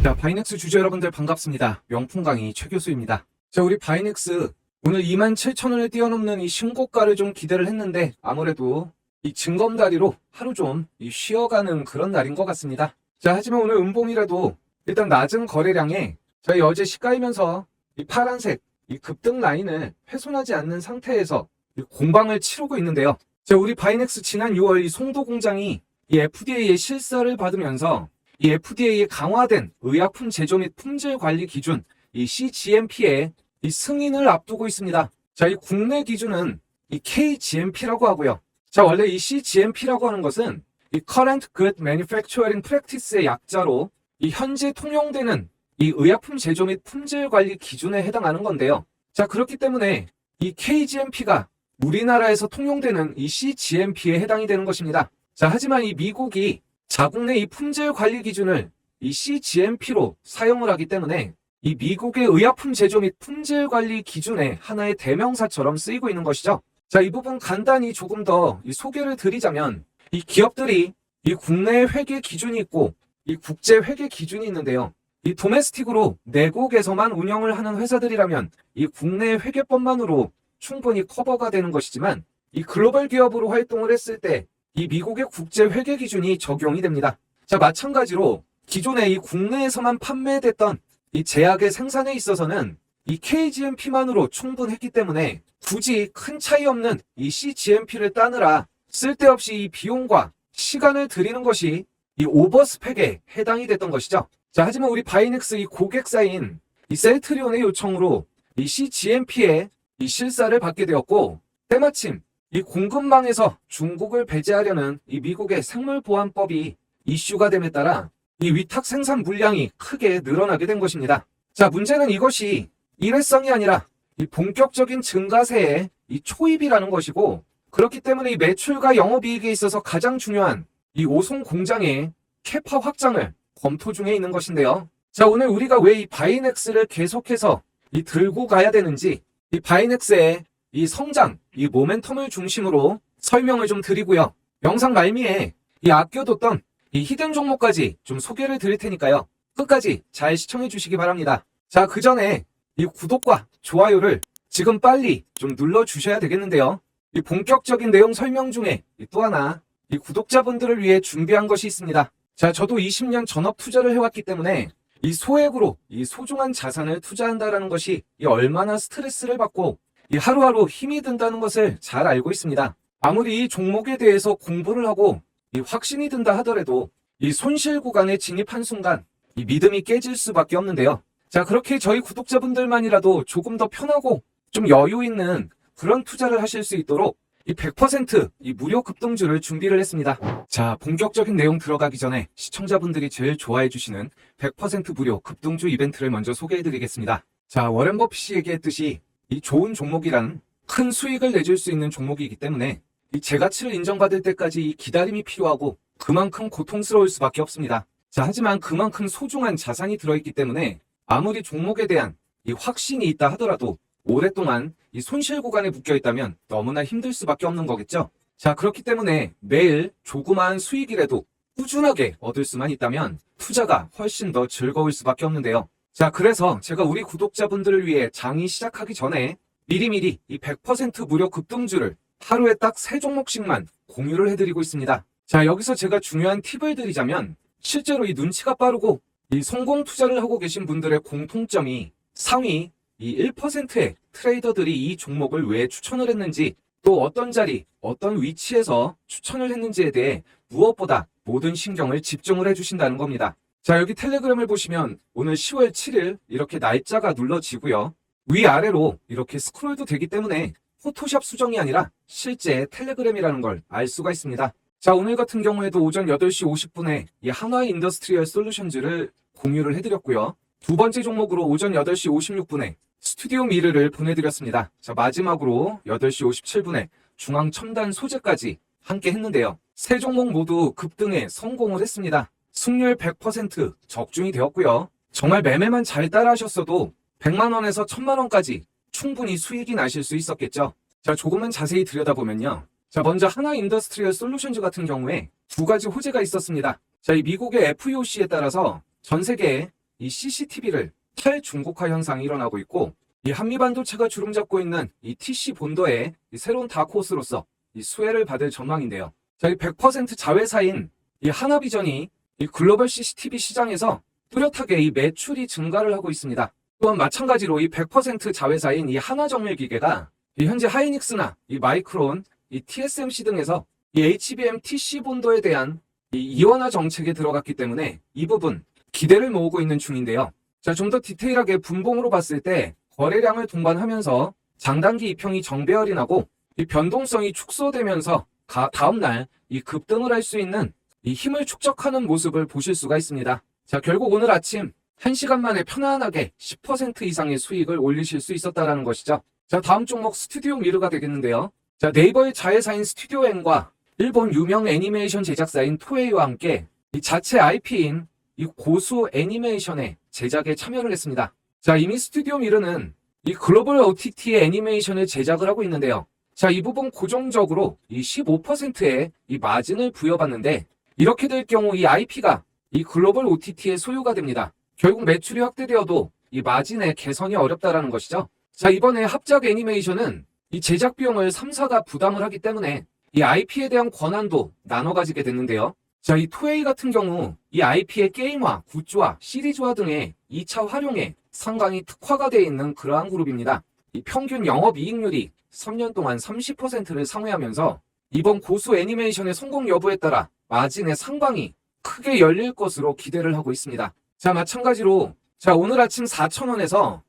자, 바이넥스 주주 여러분들 반갑습니다. 명품 강의 최 교수입니다. 자, 우리 바이넥스 오늘 27,000원을 뛰어넘는 이 신고가를 좀 기대를 했는데 아무래도 이 징검다리로 하루 좀 쉬어가는 그런 날인 것 같습니다. 자, 하지만 오늘 음봉이라도 일단 낮은 거래량에 저희 어제 시가이면서 이 파란색 이 급등 라인을 훼손하지 않는 상태에서 이 공방을 치르고 있는데요. 자, 우리 바이넥스 지난 6월 이 송도 공장이 이 FDA의 실사를 받으면서 이 FDA의 강화된 의약품 제조 및 품질 관리 기준 이 CGMP의 이 승인을 앞두고 있습니다. 자, 이 국내 기준은 이 KGMP라고 하고요. 자, 원래 이 CGMP라고 하는 것은 이 Current Good Manufacturing Practice의 약자로 이 현재 통용되는 이 의약품 제조 및 품질 관리 기준에 해당하는 건데요. 자, 그렇기 때문에 이 KGMP가 우리나라에서 통용되는 이 CGMP에 해당이 되는 것입니다. 자, 하지만 이 미국이 자국 내 이 품질 관리 기준을 이 CGMP로 사용을 하기 때문에 이 미국의 의약품 제조 및 품질 관리 기준의 하나의 대명사처럼 쓰이고 있는 것이죠. 자, 이 부분 간단히 조금 더 소개를 드리자면 이 기업들이 이 국내 회계 기준이 있고 이 국제 회계 기준이 있는데요. 이 도메스틱으로 내국에서만 운영을 하는 회사들이라면 이 국내 회계법만으로 충분히 커버가 되는 것이지만 이 글로벌 기업으로 활동을 했을 때 이 미국의 국제 회계 기준이 적용이 됩니다. 자, 마찬가지로 기존에 이 국내에서만 판매됐던 이 제약의 생산에 있어서는 이 KGMP만으로 충분했기 때문에 굳이 큰 차이 없는 이 CGMP를 따느라 쓸데없이 이 비용과 시간을 들이는 것이 이 오버스펙에 해당이 됐던 것이죠. 자, 하지만 우리 바이넥스 이 고객사인 이 셀트리온의 요청으로 이 CGMP에 이 실사를 받게 되었고, 때마침 이 공급망에서 중국을 배제하려는 이 미국의 생물보안법이 이슈가 됨에 따라 이 위탁 생산 물량이 크게 늘어나게 된 것입니다. 자, 문제는 이것이 일회성이 아니라 이 본격적인 증가세의 이 초입이라는 것이고, 그렇기 때문에 이 매출과 영업이익에 있어서 가장 중요한 이 오송 공장의 캐파 확장을 검토 중에 있는 것인데요. 자, 오늘 우리가 왜 이 바이넥스를 계속해서 이 들고 가야 되는지 이 바이넥스의 이 성장, 이 모멘텀을 중심으로 설명을 좀 드리고요. 영상 말미에 이 아껴뒀던 이 히든 종목까지 좀 소개를 드릴 테니까요. 끝까지 잘 시청해 주시기 바랍니다. 자, 그 전에 이 구독과 좋아요를 지금 빨리 좀 눌러주셔야 되겠는데요. 이 본격적인 내용 설명 중에 또 하나 이 구독자분들을 위해 준비한 것이 있습니다. 자, 저도 20년 전업 투자를 해왔기 때문에 이 소액으로 이 소중한 자산을 투자한다라는 것이 이 얼마나 스트레스를 받고 이 하루하루 힘이 든다는 것을 잘 알고 있습니다. 아무리 이 종목에 대해서 공부를 하고 이 확신이 든다 하더라도 이 손실 구간에 진입한 순간 이 믿음이 깨질 수밖에 없는데요. 자, 그렇게 저희 구독자분들만이라도 조금 더 편하고 좀 여유 있는 그런 투자를 하실 수 있도록 이 100% 이 무료 급등주를 준비를 했습니다. 자, 본격적인 내용 들어가기 전에 시청자분들이 제일 좋아해 주시는 100% 무료 급등주 이벤트를 먼저 소개해 드리겠습니다. 자, 워렌 버핏이 얘기했듯이 이 좋은 종목이란 큰 수익을 내줄 수 있는 종목이기 때문에 이 재가치를 인정받을 때까지 이 기다림이 필요하고 그만큼 고통스러울 수밖에 없습니다. 자, 하지만 그만큼 소중한 자산이 들어있기 때문에 아무리 종목에 대한 이 확신이 있다 하더라도 오랫동안 이 손실 구간에 묶여 있다면 너무나 힘들 수밖에 없는 거겠죠. 자, 그렇기 때문에 매일 조그마한 수익이라도 꾸준하게 얻을 수만 있다면 투자가 훨씬 더 즐거울 수밖에 없는데요. 자, 그래서 제가 우리 구독자분들을 위해 장이 시작하기 전에 미리미리 이 100% 무료 급등주를 하루에 딱 3종목씩만 공유를 해드리고 있습니다. 자, 여기서 제가 중요한 팁을 드리자면 실제로 이 눈치가 빠르고 이 성공 투자를 하고 계신 분들의 공통점이 상위 이 1%의 트레이더들이 이 종목을 왜 추천을 했는지, 또 어떤 자리, 어떤 위치에서 추천을 했는지에 대해 무엇보다 모든 신경을 집중을 해주신다는 겁니다. 자, 여기 텔레그램을 보시면 오늘 10월 7일 이렇게 날짜가 눌러지고요. 위아래로 이렇게 스크롤도 되기 때문에 포토샵 수정이 아니라 실제 텔레그램이라는 걸 알 수가 있습니다. 자, 오늘 같은 경우에도 오전 8시 50분에 이 한화이 인더스트리얼 솔루션즈를 공유를 해드렸고요. 두 번째 종목으로 오전 8시 56분에 스튜디오 미르를 보내드렸습니다. 자, 마지막으로 8시 57분에 중앙 첨단 소재까지 함께 했는데요. 세 종목 모두 급등에 성공을 했습니다. 승률 100% 적중이 되었고요. 정말 매매만 잘 따라 하셨어도 100만원에서 1000만원까지 충분히 수익이 나실 수 있었겠죠. 자, 조금만 자세히 들여다보면요. 자, 먼저 하나 인더스트리얼 솔루션즈 같은 경우에 두 가지 호재가 있었습니다. 자, 이 미국의 FEOC에 따라서 전 세계에 이 CCTV를 탈중국화 현상이 일어나고 있고, 이 한미반도체가 주름잡고 있는 이 TC 본도의 이 새로운 다크호스로서 이 수혜를 받을 전망인데요. 자, 이 100% 자회사인 이 하나비전이 이 글로벌 CCTV 시장에서 뚜렷하게 이 매출이 증가를 하고 있습니다. 또한 마찬가지로 이 100% 자회사인 이 하나정밀기계가 이 현재 하이닉스나 이 마이크론, 이 TSMC 등에서 이 HBM TC 본도에 대한 이 이원화 정책에 들어갔기 때문에 이 부분 기대를 모으고 있는 중인데요. 자, 좀 더 디테일하게 분봉으로 봤을 때 거래량을 동반하면서 장단기 이평이 정배열이 나고 이 변동성이 축소되면서 다음날 이 급등을 할 수 있는 이 힘을 축적하는 모습을 보실 수가 있습니다. 자, 결국 오늘 아침 1시간 만에 편안하게 10% 이상의 수익을 올리실 수 있었다는 것이죠. 자, 다음 종목 스튜디오 미르가 되겠는데요. 자, 네이버의 자회사인 스튜디오 N과 일본 유명 애니메이션 제작사인 토에이와 함께 이 자체 IP인 이 고수 애니메이션의 제작에 참여를 했습니다. 자, 이미 스튜디오 미르는 이 글로벌 OTT의 애니메이션을 제작을 하고 있는데요. 자, 이 부분 고정적으로 이 15%의 이 마진을 부여받는데, 이렇게 될 경우 이 IP가 이 글로벌 OTT의 소유가 됩니다. 결국 매출이 확대되어도 이 마진의 개선이 어렵다라는 것이죠. 자, 이번에 합작 애니메이션은 이 제작 비용을 3사가 부담을 하기 때문에 이 IP에 대한 권한도 나눠 가지게 됐는데요. 자, 이 토에이 같은 경우 이 IP의 게임화, 굿즈화, 시리즈화 등의 2차 활용에 상당히 특화가 되어 있는 그러한 그룹입니다. 이 평균 영업이익률이 3년 동안 30%를 상회하면서 이번 고수 애니메이션의 성공 여부에 따라 마진의 상방이 크게 열릴 것으로 기대를 하고 있습니다. 자, 마찬가지로 오늘 아침 4,000원에서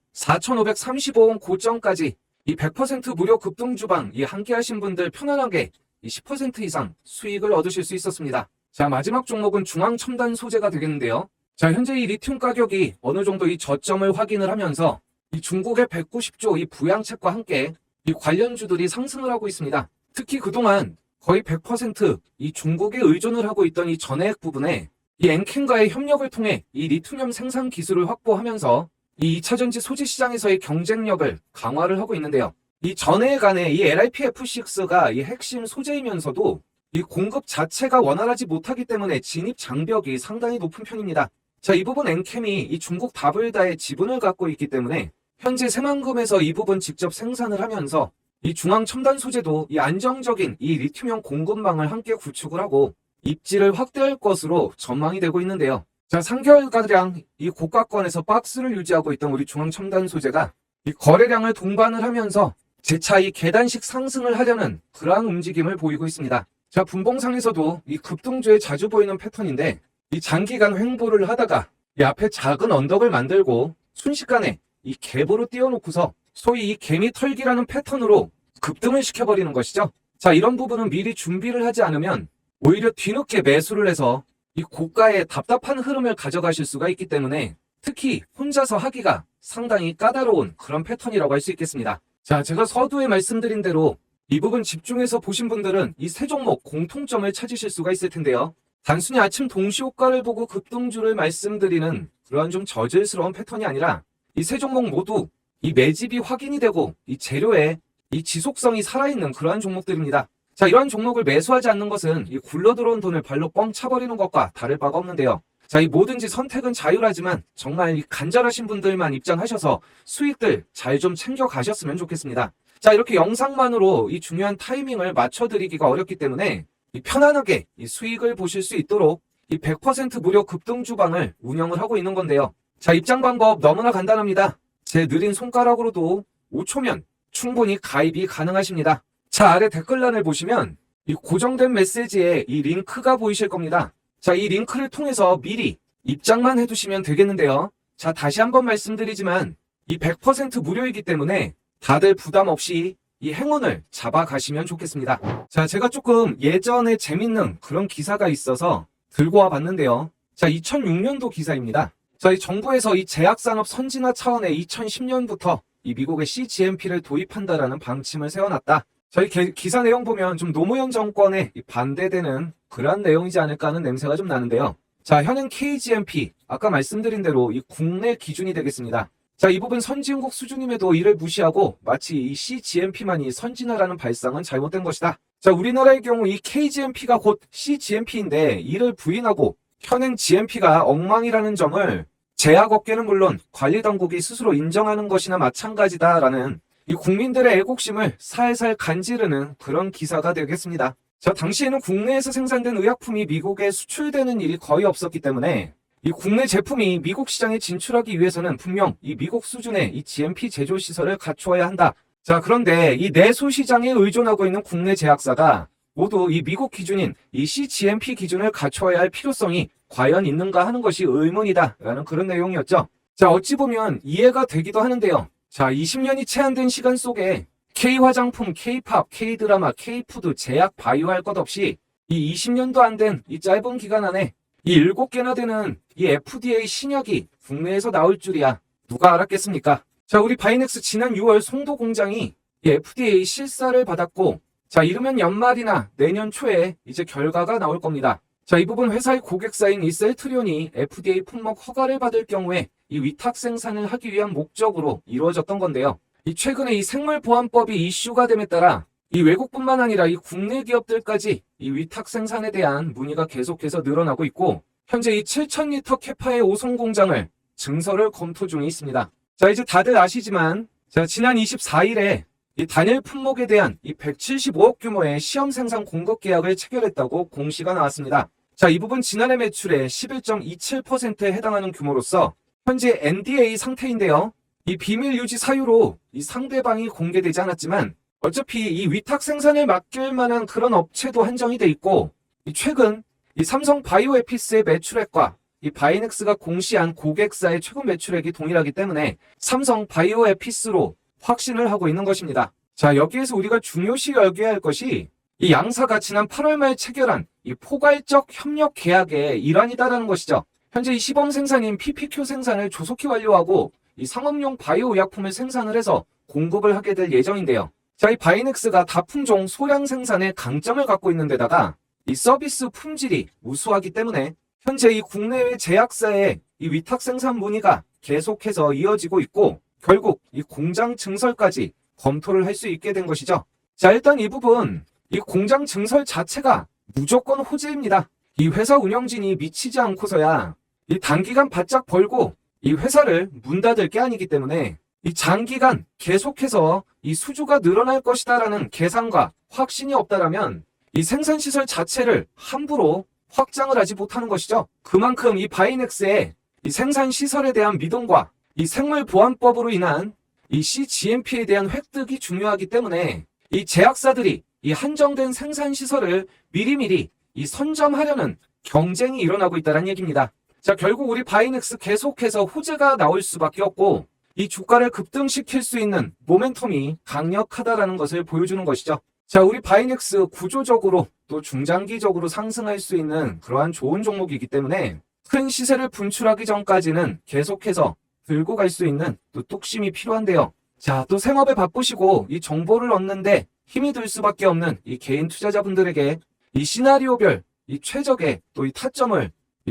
4,535원 고점까지 이 100% 무료 급등 주방 이 함께 하신 분들 편안하게 이 10% 이상 수익을 얻으실 수 있었습니다. 자, 마지막 종목은 중앙첨단 소재가 되겠는데요. 자, 현재 이 리튬 가격이 어느 정도 이 저점을 확인을 하면서 이 중국의 190조 이 부양책과 함께 이 관련주들이 상승을 하고 있습니다. 특히 그동안 거의 100% 중국에 의존을 하고 있던 이 전해액 부분에 이 엔캠과의 협력을 통해 이 리튬 생산 기술을 확보하면서 이 2차전지 소재 시장에서의 경쟁력을 강화를 하고 있는데요. 이 전해액 안에 이 LiPF6가 이 핵심 소재이면서도 이 공급 자체가 원활하지 못하기 때문에 진입 장벽이 상당히 높은 편입니다. 자, 이 부분 엔캠이 이 중국 다블다의 지분을 갖고 있기 때문에 현재 새만금에서 이 부분 직접 생산을 하면서 이 중앙 첨단 소재도 이 안정적인 이 리튬형 공급망을 함께 구축을 하고 입지를 확대할 것으로 전망이 되고 있는데요. 자, 3개월가량 이 고가권에서 박스를 유지하고 있던 우리 중앙 첨단 소재가 이 거래량을 동반을 하면서 재차 이 계단식 상승을 하려는 그러한 움직임을 보이고 있습니다. 자, 분봉상에서도 이 급등주에 자주 보이는 패턴인데, 이 장기간 횡보를 하다가 이 앞에 작은 언덕을 만들고 순식간에 이 갭으로 띄워놓고서 소위 이 개미 털기라는 패턴으로 급등을 시켜버리는 것이죠. 자, 이런 부분은 미리 준비를 하지 않으면 오히려 뒤늦게 매수를 해서 이 고가의 답답한 흐름을 가져가실 수가 있기 때문에 특히 혼자서 하기가 상당히 까다로운 그런 패턴이라고 할 수 있겠습니다. 자, 제가 서두에 말씀드린 대로 이 부분 집중해서 보신 분들은 이 세 종목 공통점을 찾으실 수가 있을 텐데요. 단순히 아침 동시효과를 보고 급등주를 말씀드리는 그러한 좀 저질스러운 패턴이 아니라 이 세 종목 모두 이 매집이 확인이 되고 이 재료에 이 지속성이 살아있는 그러한 종목들입니다. 자, 이러한 종목을 매수하지 않는 것은 이 굴러들어온 돈을 발로 뻥 차버리는 것과 다를 바가 없는데요. 자, 이 뭐든지 선택은 자유하지만 정말 이 간절하신 분들만 입장하셔서 수익들 잘 좀 챙겨 가셨으면 좋겠습니다. 자, 이렇게 영상만으로 이 중요한 타이밍을 맞춰드리기가 어렵기 때문에 이 편안하게 이 수익을 보실 수 있도록 이 100% 무료 급등 주방을 운영을 하고 있는 건데요. 자, 입장 방법 너무나 간단합니다. 제 느린 손가락으로도 5초면 충분히 가입이 가능하십니다. 자, 아래 댓글란을 보시면 이 고정된 메시지에 이 링크가 보이실 겁니다. 자, 이 링크를 통해서 미리 입장만 해두시면 되겠는데요. 자, 다시 한번 말씀드리지만 이 100% 무료이기 때문에 다들 부담 없이 이 행운을 잡아가시면 좋겠습니다. 자, 제가 조금 예전에 재밌는 그런 기사가 있어서 들고 와 봤는데요. 자, 2006년도 기사입니다. 자, 이 정부에서 이 제약산업 선진화 차원의 2010년부터 이 미국의 CGMP를 도입한다라는 방침을 세워놨다. 저희 기사 내용 보면 좀 노무현 정권에 반대되는 그런 내용이지 않을까 하는 냄새가 좀 나는데요. 자, 현행 KGMP, 아까 말씀드린 대로 이 국내 기준이 되겠습니다. 자, 이 부분 선진국 수준임에도 이를 무시하고 마치 이 CGMP만이 선진화라는 발상은 잘못된 것이다. 자, 우리나라의 경우 이 KGMP가 곧 CGMP인데 이를 부인하고 현행 GMP가 엉망이라는 점을 제약업계는 물론 관리당국이 스스로 인정하는 것이나 마찬가지다라는 이 국민들의 애국심을 살살 간지르는 그런 기사가 되겠습니다. 자, 당시에는 국내에서 생산된 의약품이 미국에 수출되는 일이 거의 없었기 때문에 이 국내 제품이 미국 시장에 진출하기 위해서는 분명 이 미국 수준의 이 GMP 제조 시설을 갖추어야 한다. 자, 그런데 이 내수 시장에 의존하고 있는 국내 제약사가 모두 이 미국 기준인 이 CGMP 기준을 갖춰야 할 필요성이 과연 있는가 하는 것이 의문이다라는 그런 내용이었죠. 자, 어찌 보면 이해가 되기도 하는데요. 자, 20년이 채 안 된 시간 속에 K화장품, K팝, K드라마, K푸드, 제약, 바이오 할 것 없이 이 20년도 안 된 이 짧은 기간 안에 이 7개나 되는 이 FDA 신약이 국내에서 나올 줄이야 누가 알았겠습니까? 자, 우리 바이넥스 지난 6월 송도 공장이 이 FDA 실사를 받았고, 자, 이르면 연말이나 내년 초에 이제 결과가 나올 겁니다. 자, 이 부분 회사의 고객사인 이 셀트리온이 FDA 품목 허가를 받을 경우에 이 위탁 생산을 하기 위한 목적으로 이루어졌던 건데요. 이 최근에 이 생물보안법이 이슈가 됨에 따라 이 외국뿐만 아니라 이 국내 기업들까지 이 위탁 생산에 대한 문의가 계속해서 늘어나고 있고, 현재 이 7,000리터 캐파의 오송 공장을 증설을 검토 중에 있습니다. 자, 이제 다들 아시지만, 자, 지난 24일에 이 단일 품목에 대한 이 175억 규모의 시험 생산 공급 계약을 체결했다고 공시가 나왔습니다. 자, 이 부분 지난해 매출의 11.27%에 해당하는 규모로서 현재 NDA 상태인데요. 이 비밀 유지 사유로 이 상대방이 공개되지 않았지만 어차피 이 위탁 생산을 맡길 만한 그런 업체도 한정이 돼 있고, 이 최근 이 삼성 바이오에피스의 매출액과 이 바이넥스가 공시한 고객사의 최근 매출액이 동일하기 때문에 삼성 바이오에피스로 확신을 하고 있는 것입니다. 자, 여기에서 우리가 중요시 여겨야 할 것이 이 양사가 지난 8월 말 체결한 이 포괄적 협력 계약의 일환이다라는 것이죠. 현재 이 시범 생산인 PPQ 생산을 조속히 완료하고 이 상업용 바이오 의약품을 생산을 해서 공급을 하게 될 예정인데요. 자, 이 바이넥스가 다품종 소량 생산에 강점을 갖고 있는 데다가 이 서비스 품질이 우수하기 때문에 현재 이 국내외 제약사의 이 위탁 생산 문의가 계속해서 이어지고 있고, 결국 이 공장 증설까지 검토를 할 수 있게 된 것이죠. 자, 일단 이 부분, 이 공장 증설 자체가 무조건 호재입니다. 이 회사 운영진이 미치지 않고서야 이 단기간 바짝 벌고 이 회사를 문 닫을 게 아니기 때문에 이 장기간 계속해서 이 수주가 늘어날 것이다라는 계산과 확신이 없다라면 이 생산시설 자체를 함부로 확장을 하지 못하는 것이죠. 그만큼 이 바이넥스의 이 생산시설에 대한 믿음과 이 생물보안법으로 인한 이 CGMP에 대한 획득이 중요하기 때문에 이 제약사들이 이 한정된 생산시설을 미리미리 이 선점하려는 경쟁이 일어나고 있다는 얘기입니다. 자, 결국 우리 바이넥스 계속해서 호재가 나올 수밖에 없고 이 주가를 급등시킬 수 있는 모멘텀이 강력하다라는 것을 보여주는 것이죠. 자, 우리 바이넥스 구조적으로 또 중장기적으로 상승할 수 있는 그러한 좋은 종목이기 때문에 큰 시세를 분출하기 전까지는 계속해서 들고 갈 수 있는 또 뚝심이 필요한데요. 자, 또 생업에 바쁘시고 이 정보를 얻는데 힘이 들 수밖에 없는 이 개인 투자자분들에게 이 시나리오별 이 최적의 또 이 타점을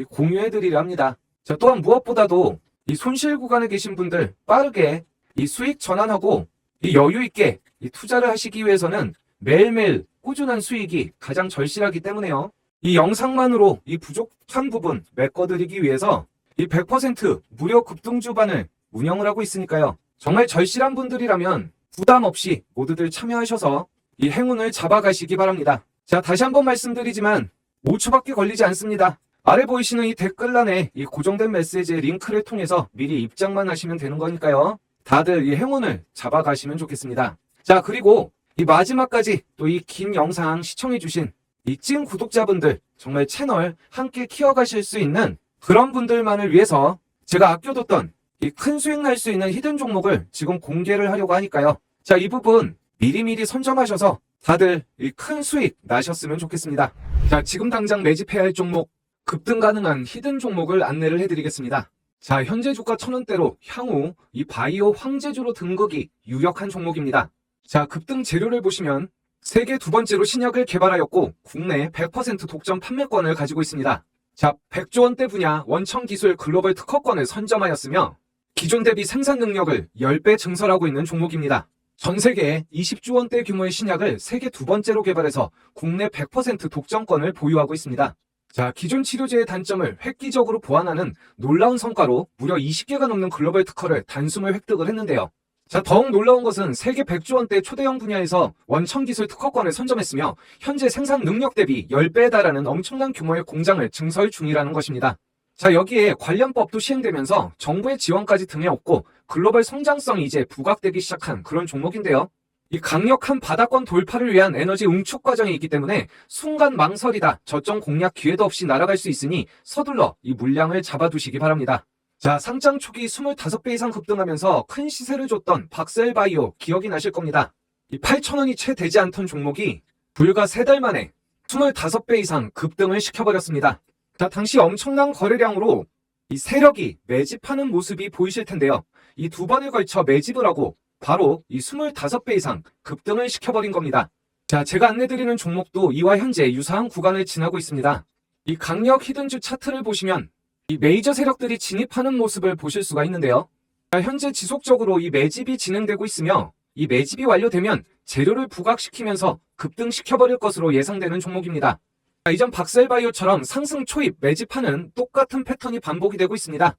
공유해 드리려 합니다. 자, 또한 무엇보다도 이 손실 구간에 계신 분들 빠르게 이 수익 전환하고 이 여유 있게 이 투자를 하시기 위해서는 매일매일 꾸준한 수익이 가장 절실하기 때문에요. 이 영상만으로 이 부족한 부분 메꿔드리기 위해서 이 100% 무료 급등주반을 운영을 하고 있으니까요. 정말 절실한 분들이라면 부담 없이 모두들 참여하셔서 이 행운을 잡아가시기 바랍니다. 자, 다시 한번 말씀드리지만 5초밖에 걸리지 않습니다. 아래 보이시는 이 댓글란에 이 고정된 메시지의 링크를 통해서 미리 입장만 하시면 되는 거니까요. 다들 이 행운을 잡아가시면 좋겠습니다. 자, 그리고 이 마지막까지 또 이 긴 영상 시청해주신 이 찐 구독자분들, 정말 채널 함께 키워가실 수 있는 그런 분들만을 위해서 제가 아껴뒀던 이 큰 수익 날 수 있는 히든 종목을 지금 공개를 하려고 하니까요. 자, 이 부분 미리미리 선점하셔서 다들 이 큰 수익 나셨으면 좋겠습니다. 자, 지금 당장 매집해야 할 종목, 급등 가능한 히든 종목을 안내를 해드리겠습니다. 자, 현재 주가 1,000원대로 향후 이 바이오 황제주로 등극이 유력한 종목입니다. 자, 급등 재료를 보시면 세계 두 번째로 신약을 개발하였고 국내 100% 독점 판매권을 가지고 있습니다. 자, 100조 원대 분야 원천 기술 글로벌 특허권을 선점하였으며 기존 대비 생산 능력을 10배 증설하고 있는 종목입니다. 전 세계에 20조 원대 규모의 신약을 세계 두 번째로 개발해서 국내 100% 독점권을 보유하고 있습니다. 자, 기존 치료제의 단점을 획기적으로 보완하는 놀라운 성과로 무려 20개가 넘는 글로벌 특허를 단숨을 획득을 했는데요. 자, 더욱 놀라운 것은 세계 100조 원대 초대형 분야에서 원천 기술 특허권을 선점했으며 현재 생산 능력 대비 10배에 달하는 엄청난 규모의 공장을 증설 중이라는 것입니다. 자, 여기에 관련법도 시행되면서 정부의 지원까지 등에 업고 글로벌 성장성이 이제 부각되기 시작한 그런 종목인데요. 이 강력한 바닥권 돌파를 위한 에너지 응축 과정이 있기 때문에 순간 망설이다 저점 공략 기회도 없이 날아갈 수 있으니 서둘러 이 물량을 잡아두시기 바랍니다. 자, 상장 초기 25배 이상 급등하면서 큰 시세를 줬던 박셀바이오 기억이 나실 겁니다. 이 8,000원이 채 되지 않던 종목이 불과 3달 만에 25배 이상 급등을 시켜버렸습니다. 자, 당시 엄청난 거래량으로 이 세력이 매집하는 모습이 보이실 텐데요. 이 두 번에 걸쳐 매집을 하고 바로 이 25배 이상 급등을 시켜버린 겁니다. 자, 제가 안내드리는 종목도 이와 현재 유사한 구간을 지나고 있습니다. 이 강력 히든주 차트를 보시면 이 메이저 세력들이 진입하는 모습을 보실 수가 있는데요. 자, 현재 지속적으로 이 매집이 진행되고 있으며 이 매집이 완료되면 재료를 부각시키면서 급등시켜버릴 것으로 예상되는 종목입니다. 자, 이전 박셀바이오처럼 상승 초입 매집하는 똑같은 패턴이 반복이 되고 있습니다.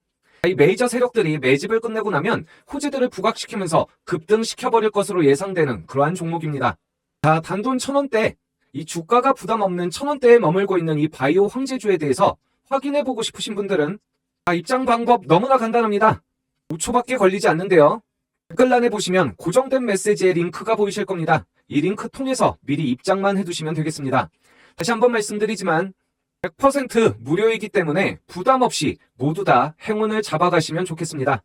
이 메이저 세력들이 매집을 끝내고 나면 호재들을 부각시키면서 급등시켜버릴 것으로 예상되는 그러한 종목입니다. 자, 단돈 1,000원대, 이 주가가 부담 없는 1,000원대에 머물고 있는 이 바이오 황제주에 대해서 확인해보고 싶으신 분들은 입장 방법 너무나 간단합니다. 5초밖에 걸리지 않는데요. 댓글란에 보시면 고정된 메시지의 링크가 보이실 겁니다. 이 링크 통해서 미리 입장만 해두시면 되겠습니다. 다시 한번 말씀드리지만 100% 무료이기 때문에 부담 없이 모두 다 행운을 잡아가시면 좋겠습니다.